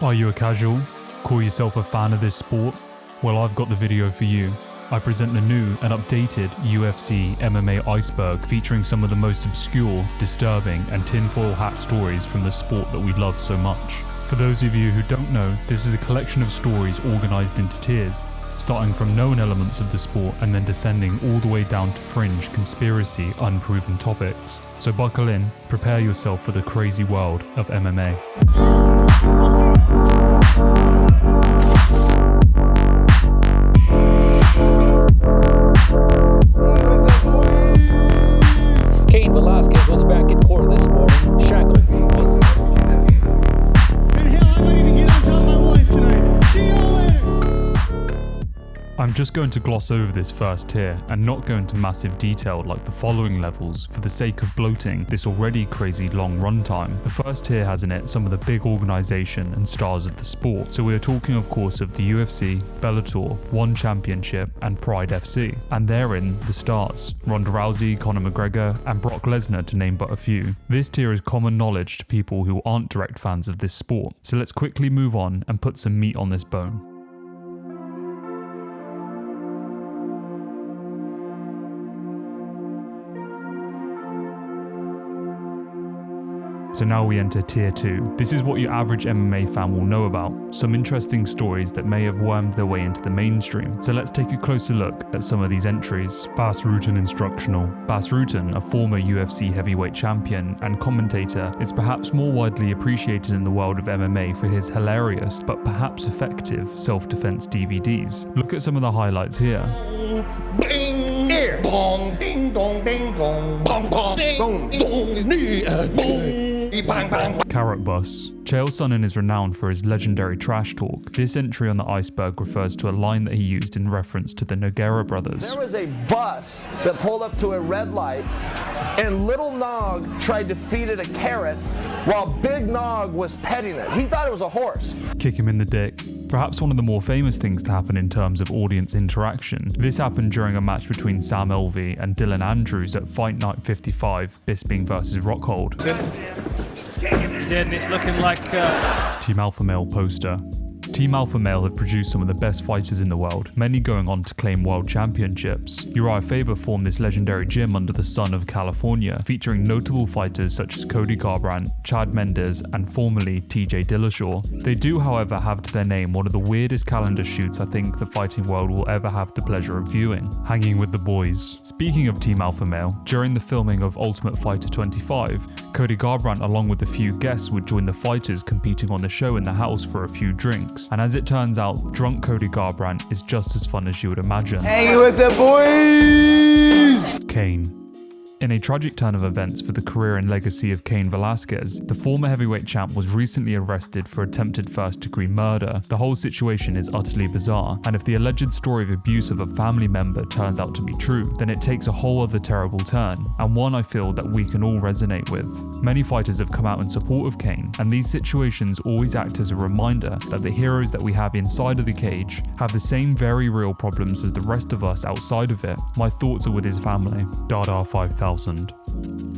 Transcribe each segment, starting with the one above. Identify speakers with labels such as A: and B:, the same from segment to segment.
A: Are you a casual? Call yourself a fan of this sport? Well, I've got the video for you. I present the new and updated UFC MMA Iceberg, featuring some of the most obscure, disturbing and tinfoil hat stories from the sport that we love so much. For those of you who don't know, this is a collection of stories organised into tiers, starting from known elements of the sport and then descending all the way down to fringe, conspiracy, unproven topics. So buckle in, prepare yourself for the crazy world of MMA.
B: Cain Velasquez was back in court this morning, shackled.
C: And hell, I'm ready to get on top of my wife tonight. See y'all later.
A: I'm just going to gloss over this first tier and not go into massive detail like the following levels for the sake of bloating this already crazy long runtime. The first tier has in it some of the big organisation and stars of the sport. So we are talking of course of the UFC, Bellator, One Championship and Pride FC. And therein the stars, Ronda Rousey, Conor McGregor and Brock Lesnar to name but a few. This tier is common knowledge to people who aren't direct fans of this sport. So let's quickly move on and put some meat on this bone. So now we enter tier 2. This is what your average MMA fan will know about. Some interesting stories that may have wormed their way into the mainstream. So let's take a closer look at some of these entries. Bas Rutten Instructional. Bas Rutten, a former UFC heavyweight champion and commentator, is perhaps more widely appreciated in the world of MMA for his hilarious but perhaps effective self-defense DVDs. Look at some of the highlights here.
B: Bing! Here! Bong! Ding dong ding dong! Bong bong! Ding dong! Boom! Bang bang!
A: Carrot Bus. Chael Sonnen is renowned for his legendary trash talk. This entry on the Iceberg refers to a line that he used in reference to the Nogueira brothers.
D: There was a bus that pulled up to a red light, and Little Nog tried to feed it a carrot while Big Nog was petting it. He thought it was a horse.
A: Kick him in the dick. Perhaps one of the more famous things to happen in terms of audience interaction. This happened during a match between Sam Alvey and Dylan Andrews at Fight Night 55, Bisping vs Rockhold.
E: He did, and it's looking like
A: Team Alpha Male poster. Team Alpha Male have produced some of the best fighters in the world, many going on to claim world championships. Uriah Faber formed this legendary gym under the sun of California, featuring notable fighters such as Cody Garbrandt, Chad Mendes, and formerly TJ Dillashaw. They do, however, have to their name one of the weirdest calendar shoots I think the fighting world will ever have the pleasure of viewing, Hanging with the Boys. Speaking of Team Alpha Male, during the filming of Ultimate Fighter 25, Cody Garbrandt along with a few guests would join the fighters competing on the show in the house for a few drinks. And as it turns out, drunk Cody Garbrandt is just as fun as you would imagine.
C: Hang with the boys!
A: Cain. In a tragic turn of events for the career and legacy of Cain Velasquez, the former heavyweight champ was recently arrested for attempted first-degree murder. The whole situation is utterly bizarre, and if the alleged story of abuse of a family member turns out to be true, then it takes a whole other terrible turn, and one I feel that we can all resonate with. Many fighters have come out in support of Cain, and these situations always act as a reminder that the heroes that we have inside of the cage have the same very real problems as the rest of us outside of it. My thoughts are with his family. Dada 5000.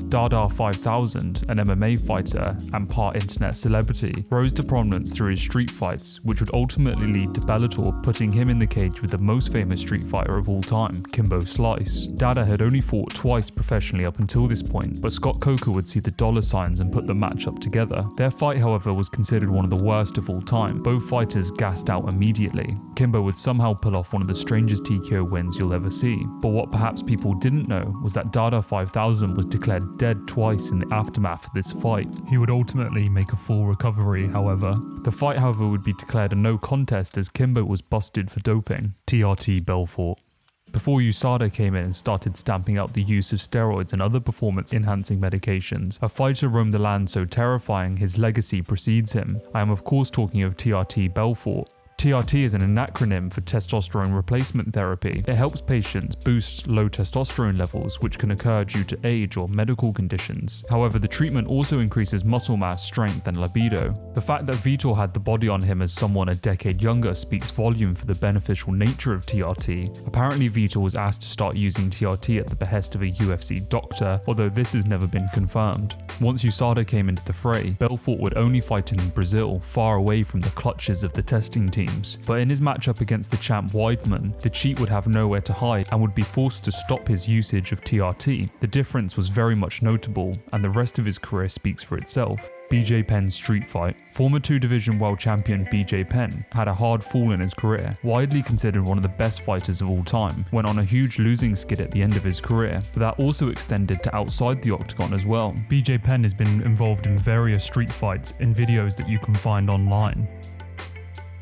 A: Dada 5000, an MMA fighter and part internet celebrity, rose to prominence through his street fights, which would ultimately lead to Bellator putting him in the cage with the most famous street fighter of all time, Kimbo Slice. Dada had only fought twice professionally up until this point, but Scott Coker would see the dollar signs and put the match up together. Their fight, however, was considered one of the worst of all time. Both fighters gassed out immediately. Kimbo would somehow pull off one of the strangest TKO wins you'll ever see. But what perhaps people didn't know was that Dada 5000 was declared dead twice in the aftermath of this fight. He would ultimately make a full recovery, however. The fight, however, would be declared a no contest as Kimbo was busted for doping. TRT Belfort. Before USADA came in and started stamping out the use of steroids and other performance-enhancing medications, a fighter roamed the land so terrifying his legacy precedes him. I am of course talking of TRT Belfort. TRT is an acronym for testosterone replacement therapy. It helps patients boost low testosterone levels, which can occur due to age or medical conditions. However, the treatment also increases muscle mass, strength, and libido. The fact that Vitor had the body on him as someone a decade younger speaks volume for the beneficial nature of TRT. Apparently, Vitor was asked to start using TRT at the behest of a UFC doctor, although this has never been confirmed. Once USADA came into the fray, Belfort would only fight in Brazil, far away from the clutches of the testing teams. But in his matchup against the champ Weidman, the cheat would have nowhere to hide and would be forced to stop his usage of TRT. The difference was very much notable, and the rest of his career speaks for itself. BJ Penn's street fight. Former 2-division world champion BJ Penn had a hard fall in his career. Widely considered one of the best fighters of all time, went on a huge losing skid at the end of his career, but that also extended to outside the octagon as well. BJ Penn has been involved in various street fights in videos that you can find online.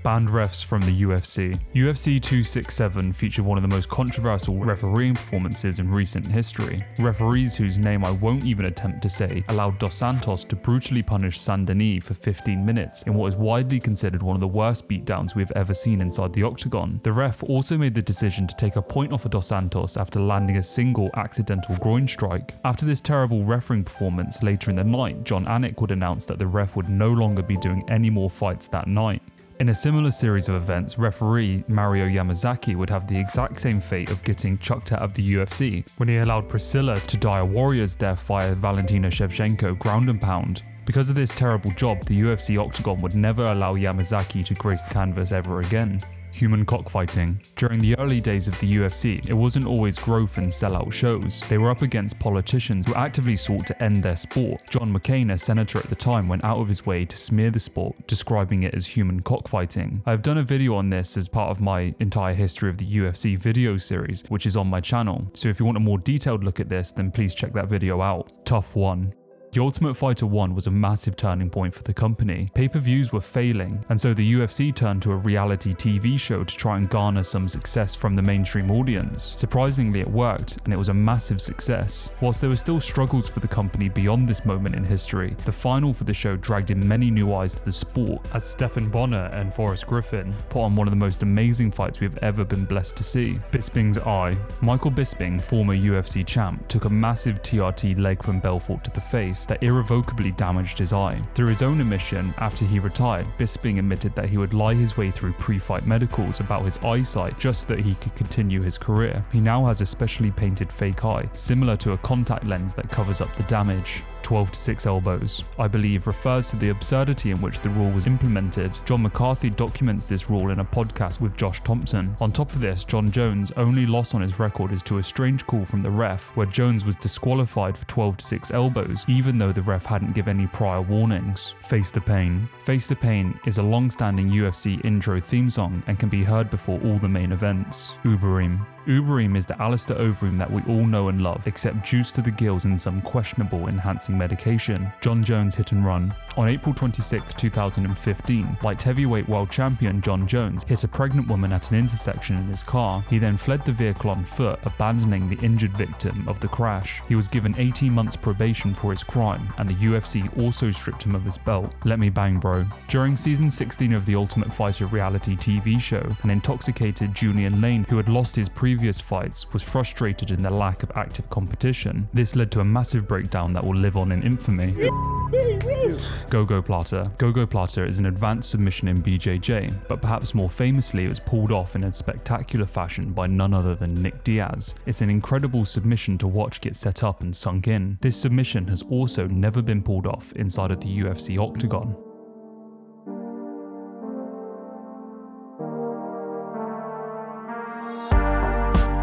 A: Banned refs from the UFC. UFC 267 featured one of the most controversial refereeing performances in recent history. Referees whose name I won't even attempt to say allowed Dos Santos to brutally punish Saint-Denis for 15 minutes in what is widely considered one of the worst beatdowns we've ever seen inside the octagon. The ref also made the decision to take a point off of Dos Santos after landing a single accidental groin strike. After this terrible refereeing performance later in the night, John Anik would announce that the ref would no longer be doing any more fights that night. In a similar series of events, referee Mario Yamazaki would have the exact same fate of getting chucked out of the UFC when he allowed Priscilla to die a warrior's death via Valentina Shevchenko ground and pound. Because of this terrible job, the UFC octagon would never allow Yamazaki to grace the canvas ever again. Human cockfighting. During the early days of the UFC, it wasn't always growth and sellout shows. They were up against politicians who actively sought to end their sport. John McCain, a senator at the time, went out of his way to smear the sport, describing it as human cockfighting. I've done a video on this as part of my entire history of the UFC video series, which is on my channel. So if you want a more detailed look at this, then please check that video out. Tough one. The Ultimate Fighter 1 was a massive turning point for the company. Pay-per-views were failing, and so the UFC turned to a reality TV show to try and garner some success from the mainstream audience. Surprisingly, it worked, and it was a massive success. Whilst there were still struggles for the company beyond this moment in history, the final for the show dragged in many new eyes to the sport, as Stephan Bonner and Forrest Griffin put on one of the most amazing fights we've ever been blessed to see. Bisping's eye. Michael Bisping, former UFC champ, took a massive TRT leg from Belfort to the face that irrevocably damaged his eye. Through his own admission, after he retired, Bisping admitted that he would lie his way through pre-fight medicals about his eyesight just so that he could continue his career. He now has a specially painted fake eye, similar to a contact lens that covers up the damage. 12-6 elbows, I believe, refers to the absurdity in which the rule was implemented. John McCarthy documents this rule in a podcast with Josh Thompson. On top of this, John Jones' only loss on his record is to a strange call from the ref, where Jones was disqualified for 12-6 elbows, even though the ref hadn't given any prior warnings. Face the Pain. Face the Pain is a long-standing UFC intro theme song and can be heard before all the main events. Uberim. Uberim is the Alistair Overeem that we all know and love, except juice to the gills and some questionable enhancing medication. John Jones hit and run. On April 26, 2015, light heavyweight world champion John Jones hit a pregnant woman at an intersection in his car. He then fled the vehicle on foot, abandoning the injured victim of the crash. He was given 18 months probation for his crime, and the UFC also stripped him of his belt. Let me bang, bro. During season 16 of the Ultimate Fighter reality TV show, an intoxicated Julian Lane, who had lost his previous fights, was frustrated in the lack of active competition. This led to a massive breakdown that will live on in infamy. Go-Go Plata. Go-Go Plata is an advanced submission in BJJ, but perhaps more famously it was pulled off in a spectacular fashion by none other than Nick Diaz. It's an incredible submission to watch get set up and sunk in. This submission has also never been pulled off inside of the UFC octagon.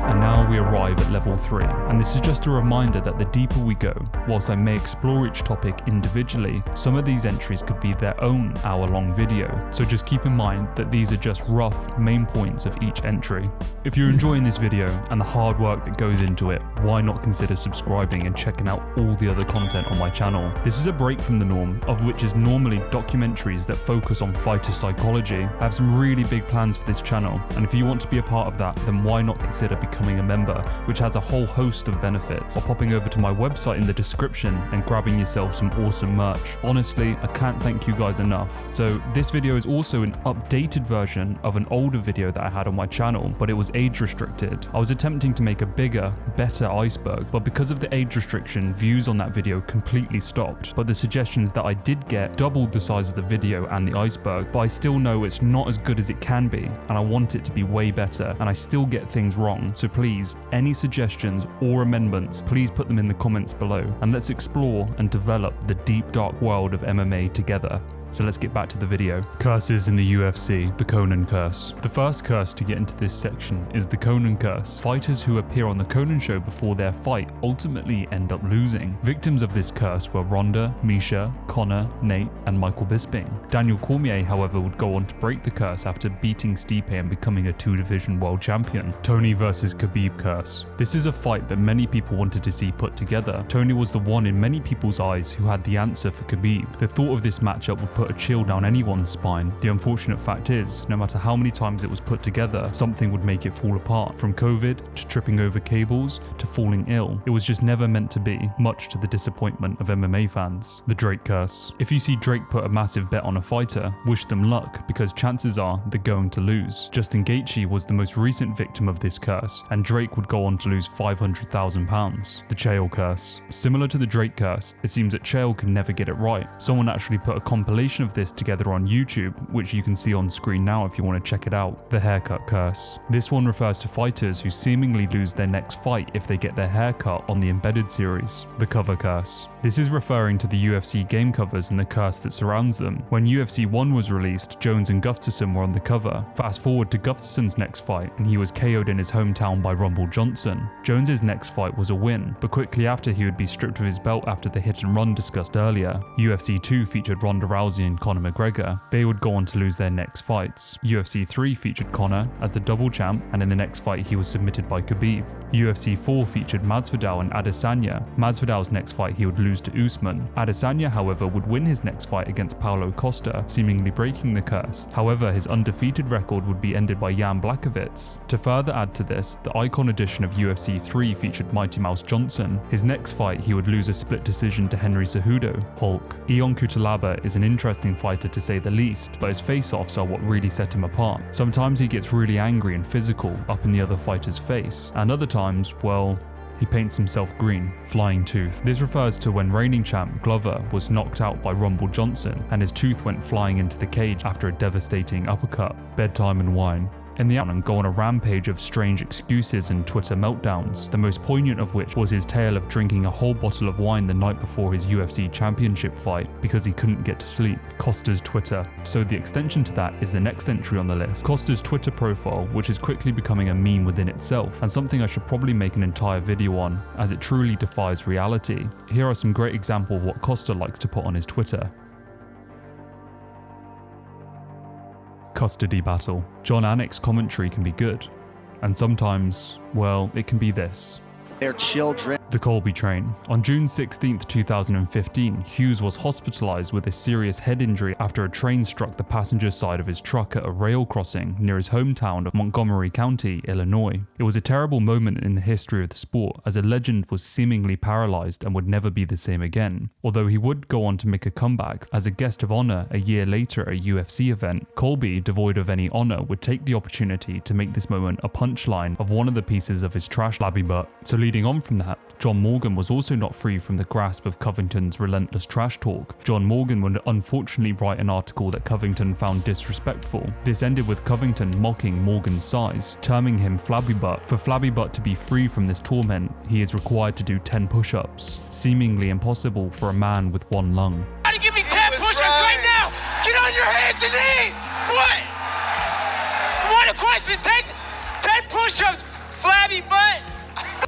A: And now we arrive at level 3, and this is just a reminder that the deeper we go, whilst I may explore each topic individually, some of these entries could be their own hour-long video, so just keep in mind that these are just rough main points of each entry. If you're enjoying this video and the hard work that goes into it, why not consider subscribing and checking out all the other content on my channel. This is a break from the norm, of which is normally documentaries that focus on fighter psychology. I have some really big plans for this channel, and if you want to be a part of that, then why not consider becoming a member member, which has a whole host of benefits, or popping over to my website in the description and grabbing yourself some awesome merch. Honestly, I can't thank you guys enough. So this video is also an updated version of an older video that I had on my channel, but it was age restricted. I was attempting to make a bigger, better Iceberg, but because of the age restriction, views on that video completely stopped. But the suggestions that I did get doubled the size of the video and the Iceberg, but I still know it's not as good as it can be, and I want it to be way better, and I still get things wrong. So please, any suggestions or amendments, please put them in the comments below, and let's explore and develop the deep dark world of MMA together. So let's get back to the video. Curses in the UFC, the Conan Curse. The first curse to get into this section is the Conan Curse. Fighters who appear on the Conan show before their fight ultimately end up losing. Victims of this curse were Ronda, Misha, Conor, Nate, and Michael Bisping. Daniel Cormier, however, would go on to break the curse after beating Stipe and becoming a 2-division world champion. Tony versus Khabib Curse. This is a fight that many people wanted to see put together. Tony was the one in many people's eyes who had the answer for Khabib. The thought of this matchup would put a chill down anyone's spine. The unfortunate fact is, no matter how many times it was put together, something would make it fall apart. From COVID to tripping over cables to falling ill, it was just never meant to be, much to the disappointment of MMA fans. The Drake Curse. If you see Drake put a massive bet on a fighter, wish them luck, because chances are they're going to lose. Justin Gaethje was the most recent victim of this curse, and Drake would go on to lose £500,000. The Chael Curse. Similar to the Drake Curse, it seems that Chael can never get it right. Someone actually put a compilation of this together on YouTube, which you can see on screen now if you want to check it out. The Haircut Curse. This one refers to fighters who seemingly lose their next fight if they get their hair cut on the Embedded series. The Cover Curse. This is referring to the UFC game covers and the curse that surrounds them. When UFC 1 was released, Jones and Gustafsson were on the cover. Fast forward to Gustafsson's next fight, and he was KO'd in his hometown by Rumble Johnson. Jones's next fight was a win, but quickly after he would be stripped of his belt after the hit and run discussed earlier. UFC 2 featured Ronda Rousey and Conor McGregor. They would go on to lose their next fights. UFC 3 featured Conor as the double champ, and in the next fight he was submitted by Khabib. UFC 4 featured Masvidal and Adesanya. Masvidal's next fight he would lose to Usman. Adesanya, however, would win his next fight against Paulo Costa, seemingly breaking the curse. However, his undefeated record would be ended by Jan Blachowicz. To further add to this, the Icon edition of UFC 3 featured Mighty Mouse Johnson. His next fight he would lose a split decision to Henry Cejudo. Hulk. Ion Cutelaba is an interesting fighter to say the least, but his face-offs are what really set him apart. Sometimes he gets really angry and physical up in the other fighter's face, and other times, well, he paints himself green. Flying Tooth. This refers to when reigning champ Glover was knocked out by Rumble Johnson and his tooth went flying into the cage after a devastating uppercut. Bedtime and Wine. In the end, go on a rampage of strange excuses and Twitter meltdowns, the most poignant of which was his tale of drinking a whole bottle of wine the night before his UFC championship fight because he couldn't get to sleep. Costa's Twitter. So the extension to that is the next entry on the list. Costa's Twitter profile, which is quickly becoming a meme within itself, and something I should probably make an entire video on, as it truly defies reality. Here are some great examples of what Costa likes to put on his Twitter. Custody battle. John Anik's commentary can be good, and sometimes, well, it can be this.
F: Their children.
A: The Colby train. On June 16, 2015, Hughes was hospitalized with a serious head injury after a train struck the passenger side of his truck at a rail crossing near his hometown of Montgomery County, Illinois. It was a terrible moment in the history of the sport, as a legend was seemingly paralyzed and would never be the same again. Although he would go on to make a comeback as a guest of honor a year later at a UFC event, Colby, devoid of any honor, would take the opportunity to make this moment a punchline of one of the pieces of his trash flabby butt. So leading on from that, John Morgan was also not free from the grasp of Covington's relentless trash talk. John Morgan would unfortunately write an article that Covington found disrespectful. This ended with Covington mocking Morgan's size, terming him flabby butt. For flabby butt to be free from this torment, he is required to do 10 push-ups, seemingly impossible for a man with one lung.
G: How to give me 10 push-ups right now? Get on your hands and knees! What? What a question! 10 push-ups, flabby butt!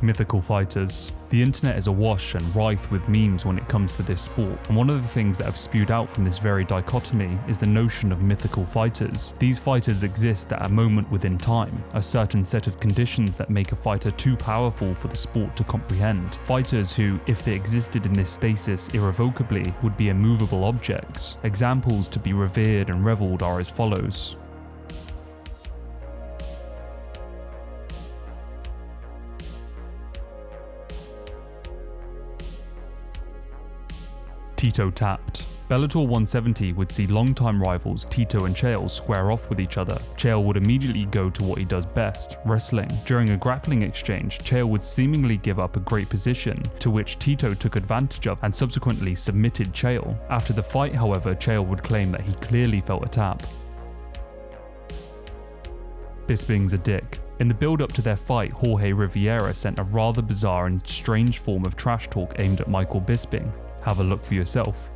A: Mythical fighters. The internet is awash and rife with memes when it comes to this sport, and one of the things that have spewed out from this very dichotomy is the notion of mythical fighters. These fighters exist at a moment within time, a certain set of conditions that make a fighter too powerful for the sport to comprehend. Fighters who, if they existed in this stasis irrevocably, would be immovable objects. Examples to be revered and reveled are as follows. Tito tapped. Bellator 170 would see longtime rivals Tito and Chael square off with each other. Chael would immediately go to what he does best, wrestling. During a grappling exchange, Chael would seemingly give up a great position, to which Tito took advantage of and subsequently submitted Chael. After the fight, however, Chael would claim that he clearly felt a tap. Bisping's a dick. In the build-up to their fight, Jorge Rivera sent a rather bizarre and strange form of trash talk aimed at Michael Bisping. Have a look for yourself.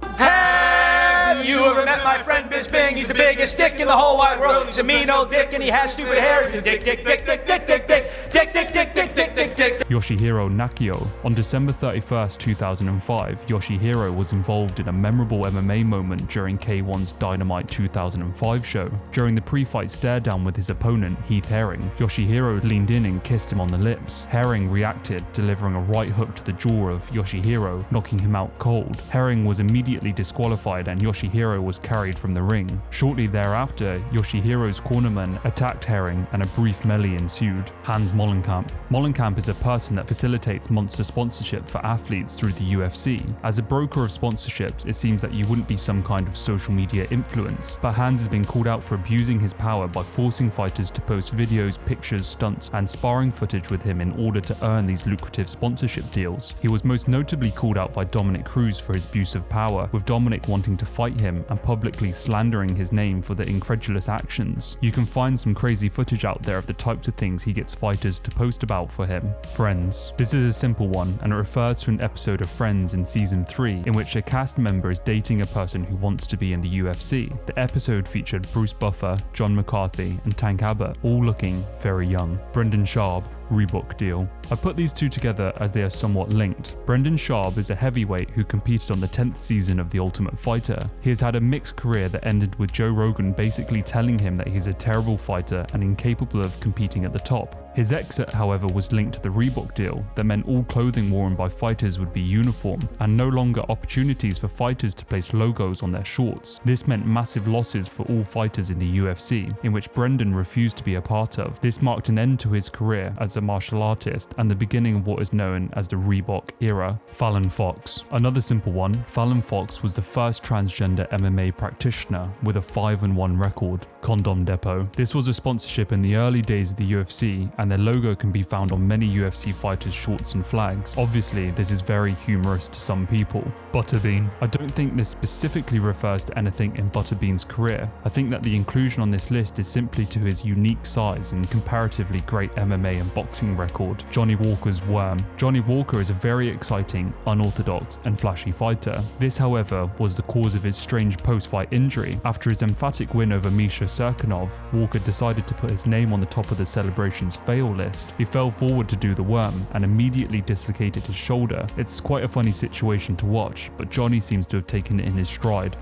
F: Have you ever met my friend Bisping? He's the biggest dick in the whole wide world. He's a mean old dick and he has stupid hair. He's a dick, dick, dick, dick, dick, dick, dick, dick, dick, dick, dick, dick, dick, dick.
A: Yoshihiro Nakio. On December 31st, 2005, Yoshihiro was involved in a memorable MMA moment during K1's Dynamite 2005 show. During the pre-fight stare-down with his opponent, Heath Herring, Yoshihiro leaned in and kissed him on the lips. Herring reacted, delivering a right hook to the jaw of Yoshihiro, knocking him out cold. Herring was immediately disqualified and Yoshihiro was carried from the ring. Shortly thereafter, Yoshihiro's cornerman attacked Herring and a brief melee ensued. Hans Molenkamp. Molenkamp is a person that facilitates monster sponsorship for athletes through the UFC. As a broker of sponsorships, it seems that you wouldn't be some kind of social media influence, but Hans has been called out for abusing his power by forcing fighters to post videos, pictures, stunts, and sparring footage with him in order to earn these lucrative sponsorship deals. He was most notably called out by Dominic Cruz for his abuse of power, with Dominic wanting to fight him and publicly slandering his name for the incredulous actions. You can find some crazy footage out there of the types of things he gets fighters to post about for him. Friends. This is a simple one, and it refers to an episode of Friends in season 3, in which a cast member is dating a person who wants to be in the UFC. The episode featured Bruce Buffer, John McCarthy, and Tank Abbott, all looking very young. Brendan Schaub, Reebok deal. I put these two together as they are somewhat linked. Brendan Schaub is a heavyweight who competed on the 10th season of The Ultimate Fighter. He has had a mixed career that ended with Joe Rogan basically telling him that he's a terrible fighter and incapable of competing at the top. His exit, however, was linked to the Reebok deal that meant all clothing worn by fighters would be uniform and no longer opportunities for fighters to place logos on their shorts. This meant massive losses for all fighters in the UFC, in which Brendan refused to be a part of. This marked an end to his career as a martial artist and the beginning of what is known as the Reebok era. Fallon Fox. Another simple one, Fallon Fox was the first transgender MMA practitioner with a 5-1 record. Condom Depot. This was a sponsorship in the early days of the UFC, and their logo can be found on many UFC fighters' shorts and flags. Obviously, this is very humorous to some people. Butterbean. I don't think this specifically refers to anything in Butterbean's career. I think that the inclusion on this list is simply to his unique size and comparatively great MMA and boxing record. Johnny Walker's Worm. Johnny Walker is a very exciting, unorthodox, and flashy fighter. This, however, was the cause of his strange post-fight injury. After his emphatic win over Misha Serkinov, Walker decided to put his name on the top of the celebration's fail list. He fell forward to do the worm and immediately dislocated his shoulder. It's quite a funny situation to watch, but Johnny seems to have taken it in his stride.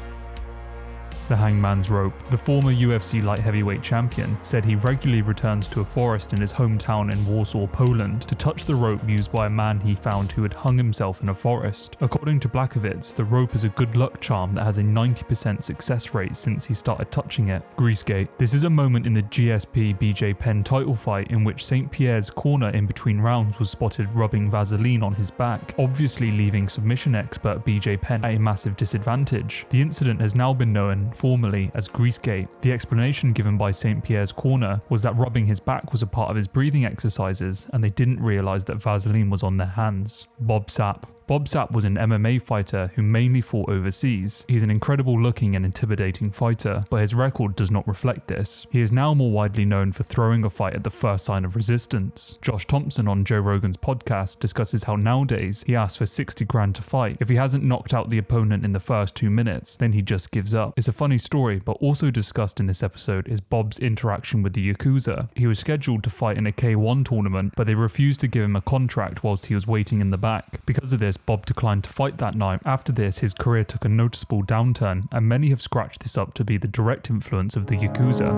A: The Hangman's Rope. The former UFC light heavyweight champion said he regularly returns to a forest in his hometown in Warsaw, Poland, to touch the rope used by a man he found who had hung himself in a forest. According to Blachowicz, the rope is a good luck charm that has a 90% success rate since he started touching it. Greasegate. This is a moment in the GSP BJ Penn title fight in which St. Pierre's corner in between rounds was spotted rubbing Vaseline on his back, obviously leaving submission expert BJ Penn at a massive disadvantage. The incident has now been known formally as Greasegate. The explanation given by St. Pierre's corner was that rubbing his back was a part of his breathing exercises and they didn't realise that Vaseline was on their hands. Bob Sapp. Bob Sapp was an MMA fighter who mainly fought overseas. He's an incredible looking and intimidating fighter, but his record does not reflect this. He is now more widely known for throwing a fight at the first sign of resistance. Josh Thompson on Joe Rogan's podcast discusses how nowadays he asks for 60 grand to fight. If he hasn't knocked out the opponent in the first 2 minutes, then he just gives up. It's a funny story, but also discussed in this episode is Bob's interaction with the Yakuza. He was scheduled to fight in a K1 tournament, but they refused to give him a contract whilst he was waiting in the back. Because of this, Bob declined to fight that night. After this, his career took a noticeable downturn, and many have scratched this up to be the direct influence of the Yakuza.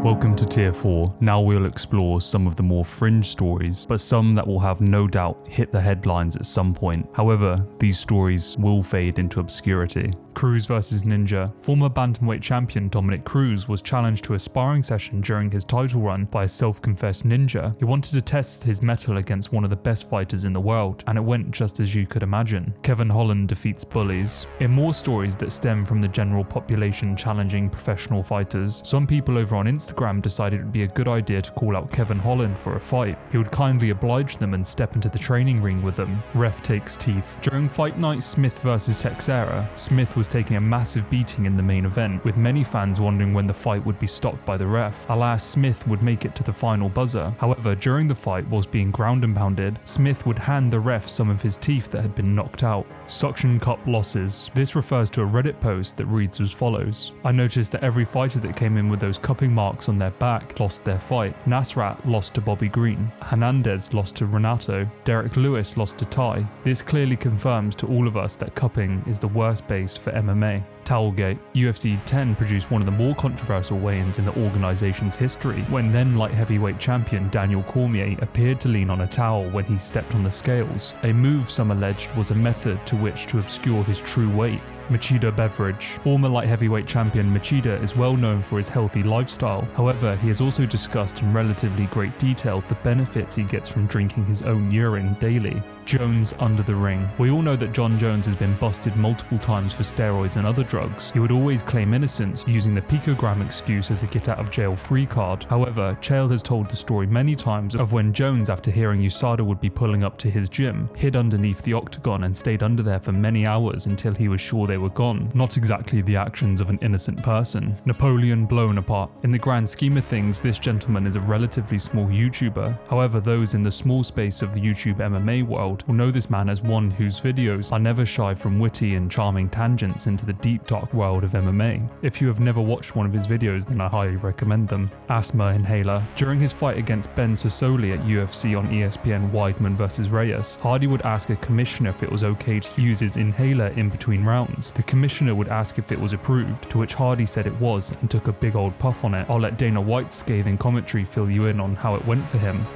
A: Welcome to Tier 4. Now we'll explore some of the more fringe stories, but some that will have no doubt hit the headlines at some point. However, these stories will fade into obscurity. Cruz vs Ninja. Former bantamweight champion Dominic Cruz was challenged to a sparring session during his title run by a self-confessed ninja. He wanted to test his mettle against one of the best fighters in the world, and it went just as you could imagine. Kevin Holland defeats bullies. In more stories that stem from the general population challenging professional fighters, some people over on Instagram decided it would be a good idea to call out Kevin Holland for a fight. He would kindly oblige them and step into the training ring with them. Ref takes teeth. During fight night Smith vs Texera, Smith was taking a massive beating in the main event, with many fans wondering when the fight would be stopped by the ref. Alas, Smith would make it to the final buzzer. However, during the fight, whilst being ground and pounded, Smith would hand the ref some of his teeth that had been knocked out. Suction cup losses. This refers to a Reddit post that reads as follows. I noticed that every fighter that came in with those cupping marks on their back lost their fight. Nasrat lost to Bobby Green. Hernandez lost to Renato. Derek Lewis lost to Ty. This clearly confirms to all of us that cupping is the worst base for MMA. Towelgate. UFC 10 produced one of the more controversial weigh-ins in the organization's history when then light heavyweight champion Daniel Cormier appeared to lean on a towel when he stepped on the scales, a move some alleged was a method to which to obscure his true weight. Machida beverage. Former light heavyweight champion Machida is well known for his healthy lifestyle. However, he has also discussed in relatively great detail the benefits he gets from drinking his own urine daily. Jones under the ring. We all know that John Jones has been busted multiple times for steroids and other drugs. He would always claim innocence, using the picogram excuse as a get out of jail free card. However, Chael has told the story many times of when Jones, after hearing USADA would be pulling up to his gym, hid underneath the octagon and stayed under there for many hours until he was sure they were gone. Not exactly the actions of an innocent person. Napoleon blown apart. In the grand scheme of things, this gentleman is a relatively small YouTuber. However, those in the small space of the YouTube MMA world will know this man as one whose videos are never shy from witty and charming tangents into the deep dark world of MMA. If you have never watched one of his videos, then I highly recommend them. Asthma inhaler. During his fight against Ben Sassoli at UFC on ESPN Weidman vs Reyes, Hardy would ask a commissioner if it was okay to use his inhaler in between rounds. The commissioner would ask if it was approved, to which Hardy said it was and took a big old puff on it. I'll let Dana White's scathing commentary fill you in on how it went for him.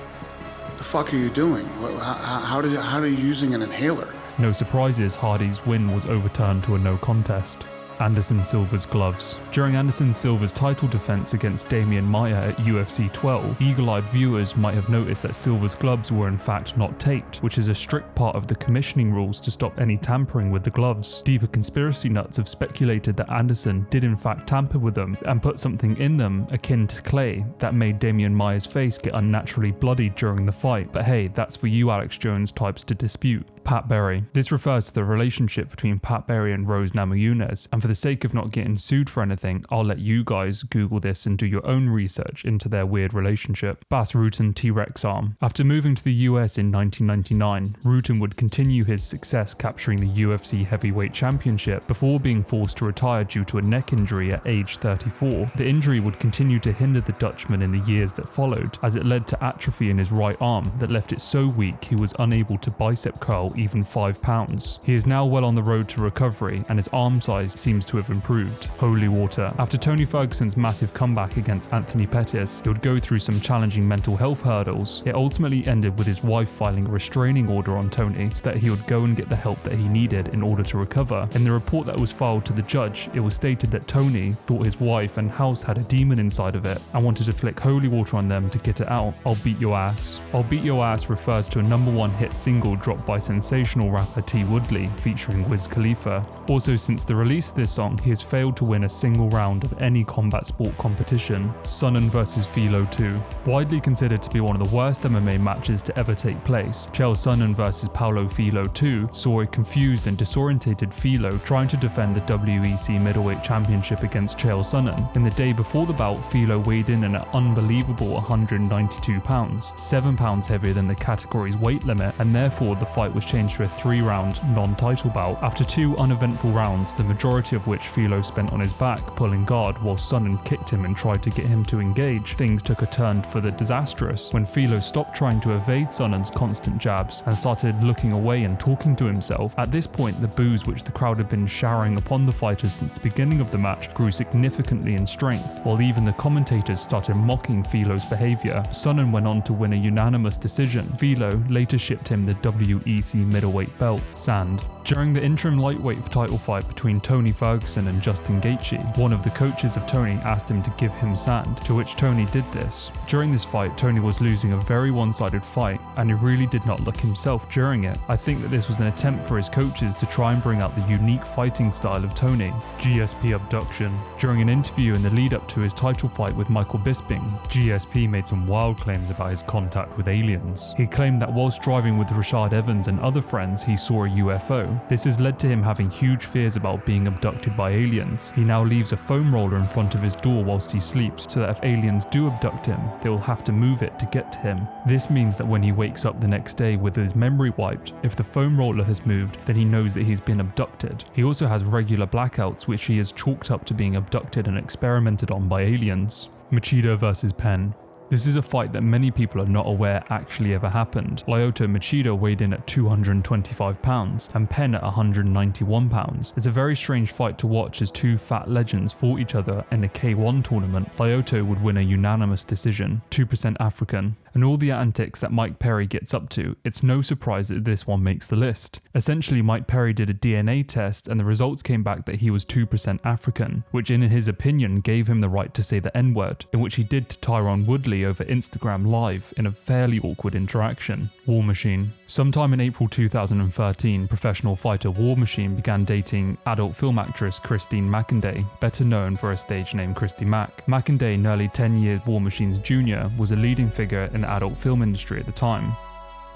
H: The fuck are you doing? How are you using an inhaler?
A: No surprises, Hardy's win was overturned to a no contest. Anderson Silva's gloves. During Anderson Silva's title defense against Damian Maia at UFC 12, eagle-eyed viewers might have noticed that Silva's gloves were in fact not taped, which is a strict part of the commissioning rules to stop any tampering with the gloves. Deeper conspiracy nuts have speculated that Anderson did in fact tamper with them and put something in them akin to clay that made Damian Maia's face get unnaturally bloody during the fight, but hey, that's for you Alex Jones types to dispute. Pat Berry. This refers to the relationship between Pat Berry and Rose Namajunas, and for the sake of not getting sued for anything, I'll let you guys Google this and do your own research into their weird relationship. Bas Rutten T-Rex arm. After moving to the US in 1999, Rutten would continue his success capturing the UFC Heavyweight Championship before being forced to retire due to a neck injury at age 34. The injury would continue to hinder the Dutchman in the years that followed, as it led to atrophy in his right arm that left it so weak he was unable to bicep curl even 5 pounds. He is now well on the road to recovery and his arm size seems to have improved. Holy water. After Tony Ferguson's massive comeback against Anthony Pettis, he would go through some challenging mental health hurdles. It ultimately ended with his wife filing a restraining order on Tony so that he would go and get the help that he needed in order to recover. In the report that was filed to the judge, it was stated that Tony thought his wife and house had a demon inside of it and wanted to flick holy water on them to get it out. I'll Beat Your Ass. I'll Beat Your Ass refers to a #1 hit single dropped by sensational rapper T. Woodley featuring Wiz Khalifa. Also, since the release of this song, he has failed to win a single round of any combat sport competition. Sonnen vs Filo 2. Widely considered to be one of the worst MMA matches to ever take place, Chael Sonnen vs Paulo Filo 2 saw a confused and disorientated Filo trying to defend the WEC middleweight championship against Chael Sonnen. In the day before the bout, Filo weighed in at an unbelievable 192 pounds, 7 pounds heavier than the category's weight limit, and therefore the fight was changed to a 3-round non-title bout. After 2 uneventful rounds, the majority of which Filo spent on his back pulling guard while Sonnen kicked him and tried to get him to engage, things took a turn for the disastrous when Filo stopped trying to evade Sonnen's constant jabs and started looking away and talking to himself. At this point, the boos which the crowd had been showering upon the fighters since the beginning of the match grew significantly in strength, while even the commentators started mocking Filo's behaviour. Sonnen went on to win a unanimous decision. Filo later shipped him the WEC UFC middleweight belt, sand. During the interim lightweight title fight between Tony Ferguson and Justin Gaethje, one of the coaches of Tony asked him to give him sand, to which Tony did this. During this fight, Tony was losing a very one-sided fight, and he really did not look himself during it. I think that this was an attempt for his coaches to try and bring out the unique fighting style of Tony. GSP abduction. During an interview in the lead-up to his title fight with Michael Bisping, GSP made some wild claims about his contact with aliens. He claimed that whilst driving with Rashad Evans and other friends, he saw a UFO. This has led to him having huge fears about being abducted by aliens. He now leaves a foam roller in front of his door whilst he sleeps, so that if aliens do abduct him, they will have to move it to get to him. This means that when he wakes up the next day with his memory wiped, if the foam roller has moved, then he knows that he's been abducted. He also has regular blackouts, which he has chalked up to being abducted and experimented on by aliens. Machida versus Penn. This is a fight that many people are not aware actually ever happened. Lyoto Machida weighed in at 225 pounds and Penn at 191 pounds. It's a very strange fight to watch as two fat legends fought each other in a K1 tournament. Lyoto would win a unanimous decision, 2% African. And all the antics that Mike Perry gets up to, it's no surprise that this one makes the list. Essentially, Mike Perry did a DNA test and the results came back that he was 2% African, which in his opinion gave him the right to say the N-word, in which he did to Tyron Woodley over Instagram Live in a fairly awkward interaction. War Machine. Sometime in April 2013, professional fighter War Machine began dating adult film actress Christine McInday, better known for her stage name Christy Mack. McInday, nearly 10 years War Machine's junior, was a leading figure in the adult film industry at the time.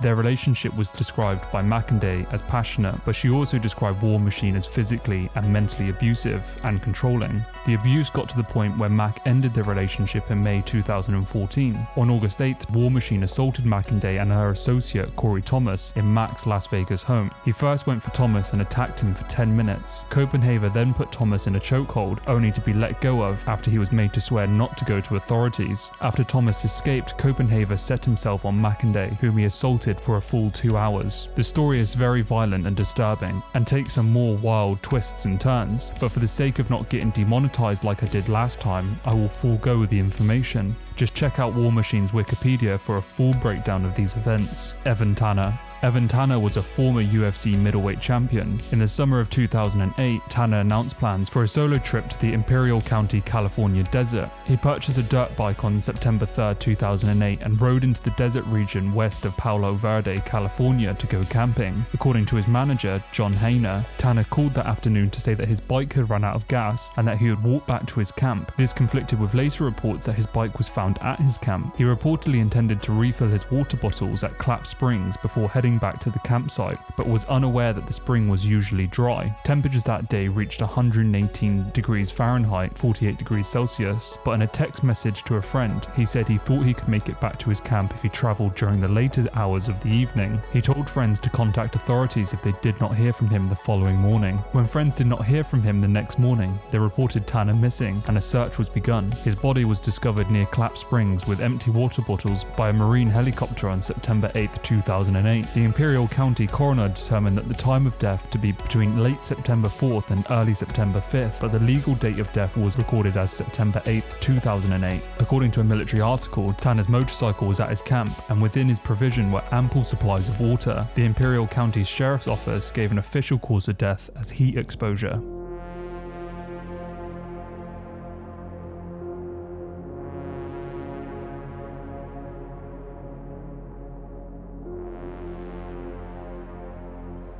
A: Their relationship was described by McInday as passionate, but she also described War Machine as physically and mentally abusive and controlling. The abuse got to the point where Mac ended their relationship in May 2014. On August 8th, War Machine assaulted McInday and her associate Corey Thomas in Mac's Las Vegas home. He first went for Thomas and attacked him for 10 minutes. Copenhagen then put Thomas in a chokehold, only to be let go of after he was made to swear not to go to authorities. After Thomas escaped, Copenhagen set himself on McInday, whom he assaulted for a full 2 hours. The story is very violent and disturbing, and takes some more wild twists and turns, but for the sake of not getting demonetized like I did last time, I will forego the information. Just check out War Machine's Wikipedia for a full breakdown of these events. Evan Tanner. Evan Tanner was a former UFC middleweight champion. In the summer of 2008, Tanner announced plans for a solo trip to the Imperial County, California desert. He purchased a dirt bike on September 3, 2008 and rode into the desert region west of Palo Verde, California to go camping. According to his manager, John Hayner, Tanner called that afternoon to say that his bike had run out of gas and that he would walk back to his camp. This conflicted with later reports that his bike was found at his camp. He reportedly intended to refill his water bottles at Clap Springs before heading back to the campsite, but was unaware that the spring was usually dry. Temperatures that day reached 118 degrees Fahrenheit, 48 degrees Celsius, but in a text message to a friend, he said he thought he could make it back to his camp if he traveled during the later hours of the evening. He told friends to contact authorities if they did not hear from him the following morning. When friends did not hear from him the next morning, they reported Tanner missing and a search was begun. His body was discovered near Clap Springs with empty water bottles by a marine helicopter on September 8, 2008. The Imperial County coroner determined that the time of death to be between late September 4th and early September 5th, but the legal date of death was recorded as September 8th, 2008. According to a military article, Tanner's motorcycle was at his camp, and within his provision were ample supplies of water. The Imperial County Sheriff's Office gave an official cause of death as heat exposure.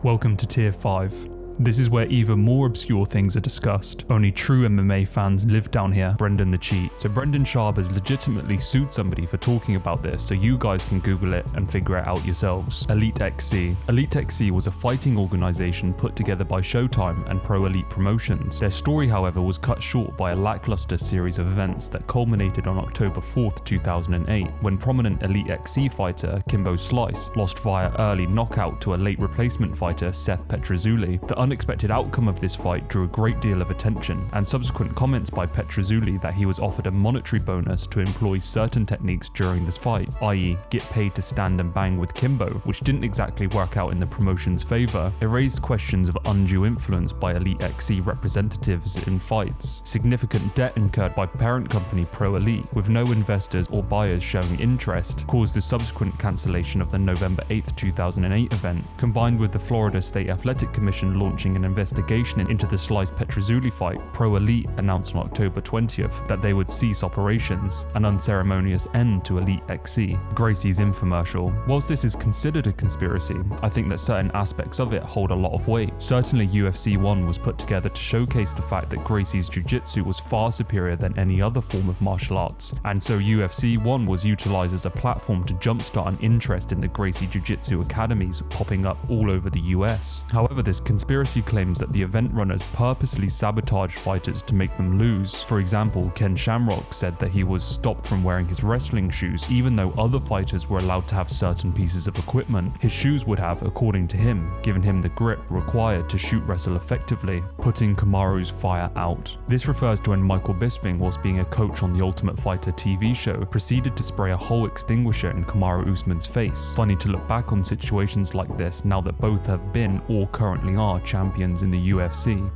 A: Welcome to Tier 5. This is where even more obscure things are discussed. Only true MMA fans live down here. Brendan the Cheat. So Brendan Schaub has legitimately sued somebody for talking about this, so you guys can Google it and figure it out yourselves. Elite XC. Elite XC was a fighting organization put together by Showtime and Pro Elite Promotions. Their story, however, was cut short by a lackluster series of events that culminated on October 4th, 2008, when prominent Elite XC fighter Kimbo Slice lost via early knockout to a late replacement fighter Seth Petrozzoli. The unexpected outcome of this fight drew a great deal of attention, and subsequent comments by Petrozzoli that he was offered a monetary bonus to employ certain techniques during this fight, i.e. get paid to stand and bang with Kimbo, which didn't exactly work out in the promotion's favour. It raised questions of undue influence by Elite XC representatives in fights, significant debt incurred by parent company Pro Elite, with no investors or buyers showing interest, caused the subsequent cancellation of the November 8, 2008 event, combined with the Florida State Athletic Commission launching an investigation into the Slice Petrozzoli fight. Pro Elite announced on October 20th that they would cease operations, an unceremonious end to Elite XC. Gracie's infomercial. Whilst this is considered a conspiracy, I think that certain aspects of it hold a lot of weight. Certainly UFC 1 was put together to showcase the fact that Gracie's jiu-jitsu was far superior than any other form of martial arts, and so UFC 1 was utilized as a platform to jumpstart an interest in the Gracie Jiu-Jitsu academies popping up all over the US. However, this conspiracy claims that the event runners purposely sabotaged fighters to make them lose. For example, Ken Shamrock said that he was stopped from wearing his wrestling shoes even though other fighters were allowed to have certain pieces of equipment. His shoes would have, according to him, given him the grip required to shoot wrestle effectively, putting Kamaru's fire out. This refers to when Michael Bisping, whilst being a coach on the Ultimate Fighter TV show, proceeded to spray a whole extinguisher in Kamaru Usman's face. Funny to look back on situations like this now that both have been or currently are champions in the UFC.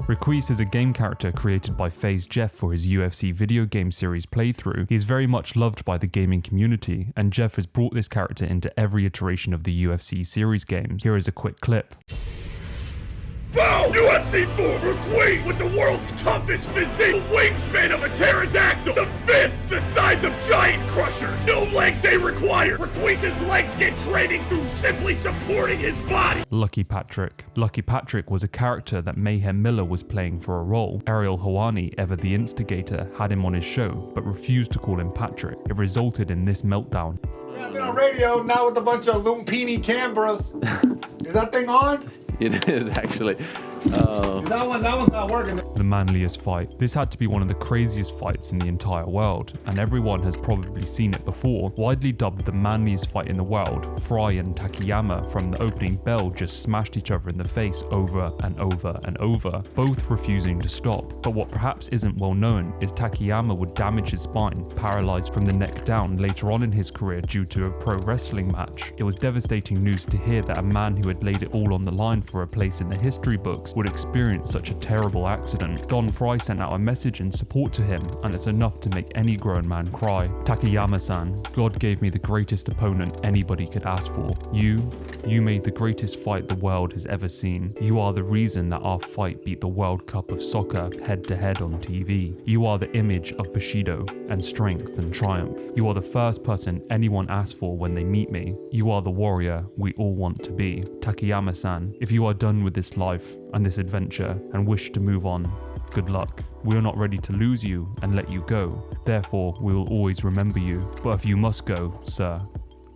A: Requise is a game character created by FaZe Jeff for his UFC video game series playthrough. He is very much loved by the gaming community, and Jeff has brought this character into every iteration of the UFC series games. Here is a quick clip.
I: Boom! UFC 4 Requise with the world's toughest physique, the wingspan of a pterodactyl, the fists the size of giant crushers, no leg day required. Requise's legs get training through simply supporting his body.
A: Lucky Patrick. Lucky Patrick was a character that Mayhem Miller was playing for a role. Ariel Hawani, ever the instigator, had him on his show, but refused to call him Patrick. It resulted in this meltdown.
B: Yeah, I've been on radio now with a bunch of Lumpini Canberras. Is that thing on?
J: It is actually.
B: That one's not working.
A: The manliest fight. This had to be one of the craziest fights in the entire world, and everyone has probably seen it before. Widely dubbed the manliest fight in the world, Fry and Takayama from the opening bell just smashed each other in the face over and over and over, both refusing to stop. But what perhaps isn't well known is Takayama would damage his spine, paralyzed from the neck down later on in his career due to a pro wrestling match. It was devastating news to hear that a man who had laid it all on the line for a place in the history books would experience such a terrible accident. Don Fry sent out a message in support to him, and it's enough to make any grown man cry. Takayama-san, God gave me the greatest opponent anybody could ask for. You made the greatest fight the world has ever seen. You are the reason that our fight beat the World Cup of Soccer head to head on TV. You are the image of Bushido and strength and triumph. You are the first person anyone asks for when they meet me. You are the warrior we all want to be. Takayama-san, if you are done with this life and this adventure and wish to move on, good luck. We are not ready to lose you and let you go. Therefore, we will always remember you. But if you must go, sir,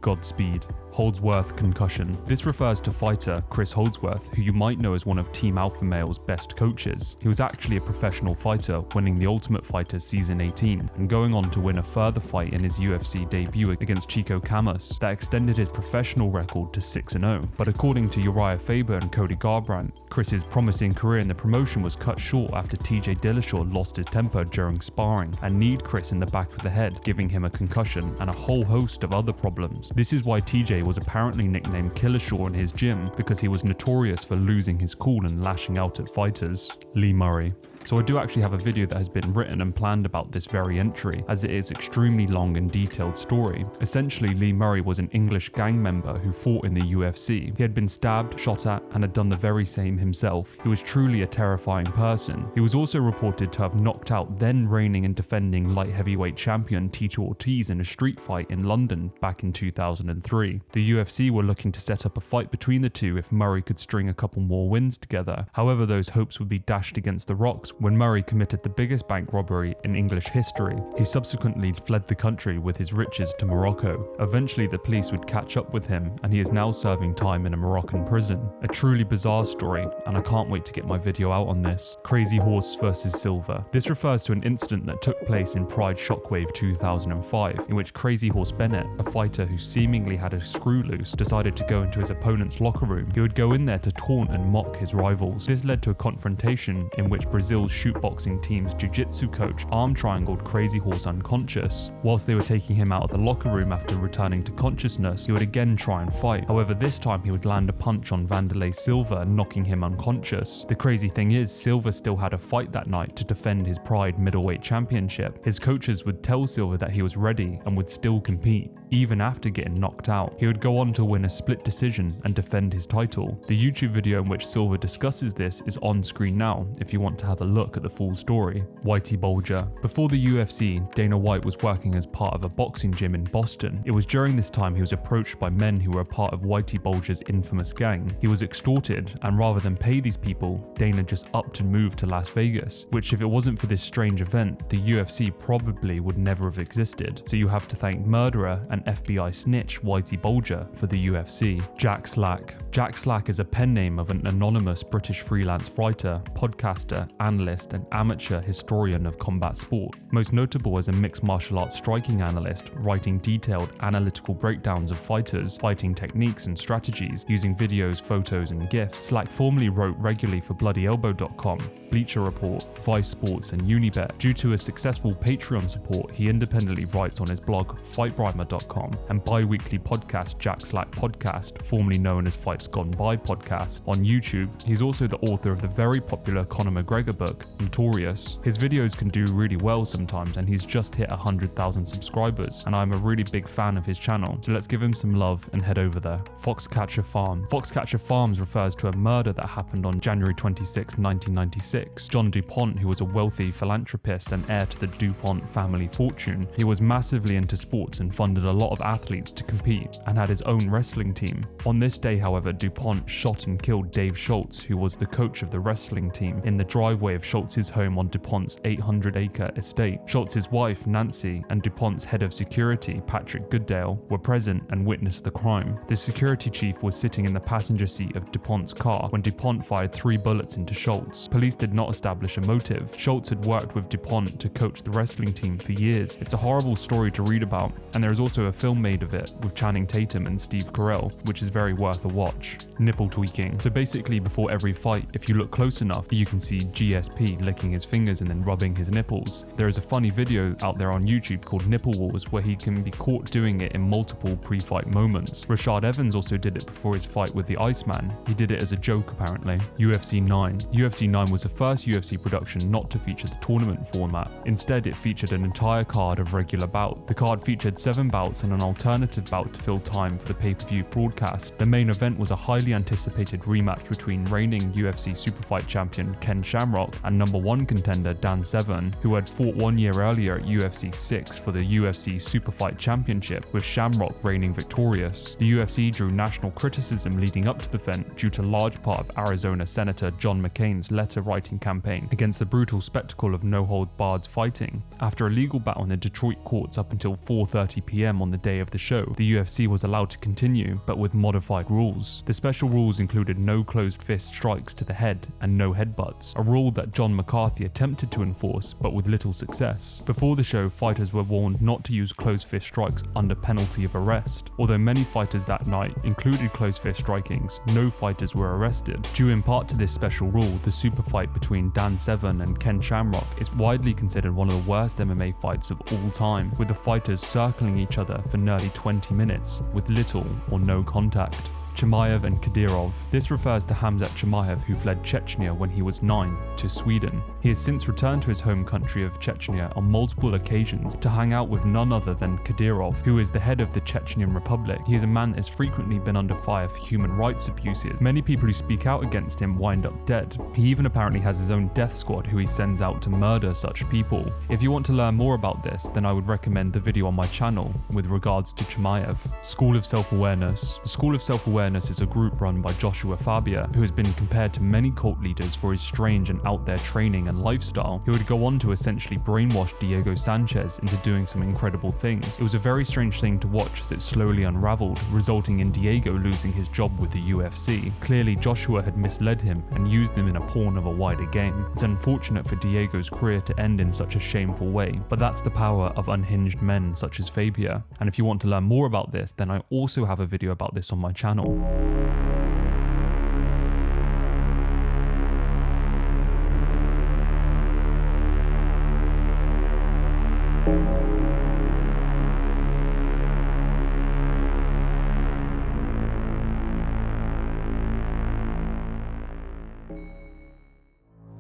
A: Godspeed. Holdsworth concussion. This refers to fighter Chris Holdsworth, who you might know as one of Team Alpha Male's best coaches. He was actually a professional fighter, winning the Ultimate Fighter Season 18 and going on to win a further fight in his UFC debut against Chico Camus that extended his professional record to 6-0. But according to Uriah Faber and Cody Garbrandt, Chris's promising career in the promotion was cut short after TJ Dillashaw lost his temper during sparring and kneed Chris in the back of the head, giving him a concussion and a whole host of other problems. This is why TJ was apparently nicknamed Killershaw in his gym, because he was notorious for losing his cool and lashing out at fighters. Lee Murray. So I do actually have a video that has been written and planned about this very entry, as it is extremely long and detailed story. Essentially, Lee Murray was an English gang member who fought in the UFC. He had been stabbed, shot at, and had done the very same himself. He was truly a terrifying person. He was also reported to have knocked out then reigning and defending light heavyweight champion Tito Ortiz in a street fight in London back in 2003. The UFC were looking to set up a fight between the two if Murray could string a couple more wins together. However, those hopes would be dashed against the rocks when Murray committed the biggest bank robbery in English history. He subsequently fled the country with his riches to Morocco. Eventually the police would catch up with him, and he is now serving time in a Moroccan prison. A truly bizarre story, and I can't wait to get my video out on this. Crazy Horse versus Silver. This refers to an incident that took place in Pride Shockwave 2005, in which Crazy Horse Bennett, a fighter who seemingly had a screw loose, decided to go into his opponent's locker room. He would go in there to taunt and mock his rivals. This led to a confrontation in which Brazil's shootboxing team's jiu-jitsu coach arm-triangled Crazy Horse unconscious. Whilst they were taking him out of the locker room after returning to consciousness, he would again try and fight. However, this time he would land a punch on Vanderlei Silva, knocking him unconscious. The crazy thing is, Silva still had a fight that night to defend his Pride middleweight championship. His coaches would tell Silva that he was ready and would still compete, even after getting knocked out. He would go on to win a split decision and defend his title. The YouTube video in which Silva discusses this is on screen now if you want to have a look at the full story. Whitey Bulger. Before the UFC, Dana White was working as part of a boxing gym in Boston. It was during this time he was approached by men who were a part of Whitey Bulger's infamous gang. He was extorted, and rather than pay these people, Dana just upped and moved to Las Vegas, which if it wasn't for this strange event, the UFC probably would never have existed. So you have to thank murderer and FBI snitch Whitey Bulger for the UFC. Jack Slack. Jack Slack is a pen name of an anonymous British freelance writer, podcaster, analyst, and amateur historian of combat sport. Most notable as a mixed martial arts striking analyst, writing detailed analytical breakdowns of fighters, fighting techniques and strategies, using videos, photos, and GIFs. Slack formerly wrote regularly for BloodyElbow.com, Bleacher Report, Vice Sports, and Unibet. Due to a successful Patreon support, he independently writes on his blog, FightRhymer.com, and bi-weekly podcast Jack Slack Podcast, formerly known as Fights Gone By Podcast. On YouTube, he's also the author of the very popular Conor McGregor book, Notorious. His videos can do really well sometimes, and he's just hit 100,000 subscribers, and I'm a really big fan of his channel, so let's give him some love and head over there. Foxcatcher Farm. Foxcatcher Farms refers to a murder that happened on January 26, 1996. John DuPont, who was a wealthy philanthropist and heir to the DuPont family fortune, he was massively into sports and funded a lot of athletes to compete, and had his own wrestling team. On this day, however, DuPont shot and killed Dave Schultz, who was the coach of the wrestling team, in the driveway of Schultz's home on DuPont's 800-acre estate. Schultz's wife, Nancy, and DuPont's head of security, Patrick Goodale, were present and witnessed the crime. The security chief was sitting in the passenger seat of DuPont's car when DuPont fired 3 bullets into Schultz. Police did not establish a motive. Schultz had worked with DuPont to coach the wrestling team for years. It's a horrible story to read about, and there is also a film made of it with Channing Tatum and Steve Carell, which is very worth a watch. Nipple tweaking. So basically, before every fight, if you look close enough, you can see GSP licking his fingers and then rubbing his nipples. There is a funny video out there on YouTube called Nipple Wars, where he can be caught doing it in multiple pre-fight moments. Rashad Evans also did it before his fight with the Iceman. He did it as a joke, apparently. UFC 9. UFC 9 was the first UFC production not to feature the tournament format. Instead, it featured an entire card of regular bouts. The card featured 7 bouts and an alternative bout to fill time for the pay-per-view broadcast. The main event was a highly anticipated rematch between reigning UFC Superfight champion Ken Shamrock and number 1 contender Dan Severn, who had fought 1 year earlier at UFC 6 for the UFC Superfight Championship, with Shamrock reigning victorious. The UFC drew national criticism leading up to the event due to large part of Arizona Senator John McCain's letter-writing campaign against the brutal spectacle of no-hold-barred fighting. After a legal battle in the Detroit courts up until 4:30 p.m. on the day of the show, the UFC was allowed to continue, but with modified rules. The special rules included no closed fist strikes to the head and no headbutts, a rule that John McCarthy attempted to enforce, but with little success. Before the show, fighters were warned not to use closed fist strikes under penalty of arrest. Although many fighters that night included closed fist strikings, no fighters were arrested. Due in part to this special rule, the super fight between Dan Severn and Ken Shamrock is widely considered one of the worst MMA fights of all time, with the fighters circling each other for nearly 20 minutes with little or no contact. Chimaev and Kadyrov. This refers to Hamzat Chimaev, who fled Chechnya when he was 9 to Sweden. He has since returned to his home country of Chechnya on multiple occasions to hang out with none other than Kadyrov, who is the head of the Chechnyan Republic. He is a man that has frequently been under fire for human rights abuses. Many people who speak out against him wind up dead. He even apparently has his own death squad who he sends out to murder such people. If you want to learn more about this, then I would recommend the video on my channel with regards to Chimaev. School of Self-Awareness. The School of Self-Awareness Awareness is a group run by Joshua Fabia, who has been compared to many cult leaders for his strange and out there training and lifestyle. He would go on to essentially brainwash Diego Sanchez into doing some incredible things. It was a very strange thing to watch as it slowly unraveled, resulting in Diego losing his job with the UFC. Clearly, Joshua had misled him and used him in a pawn of a wider game. It's unfortunate for Diego's career to end in such a shameful way, but that's the power of unhinged men such as Fabia. And if you want to learn more about this, then I also have a video about this on my channel.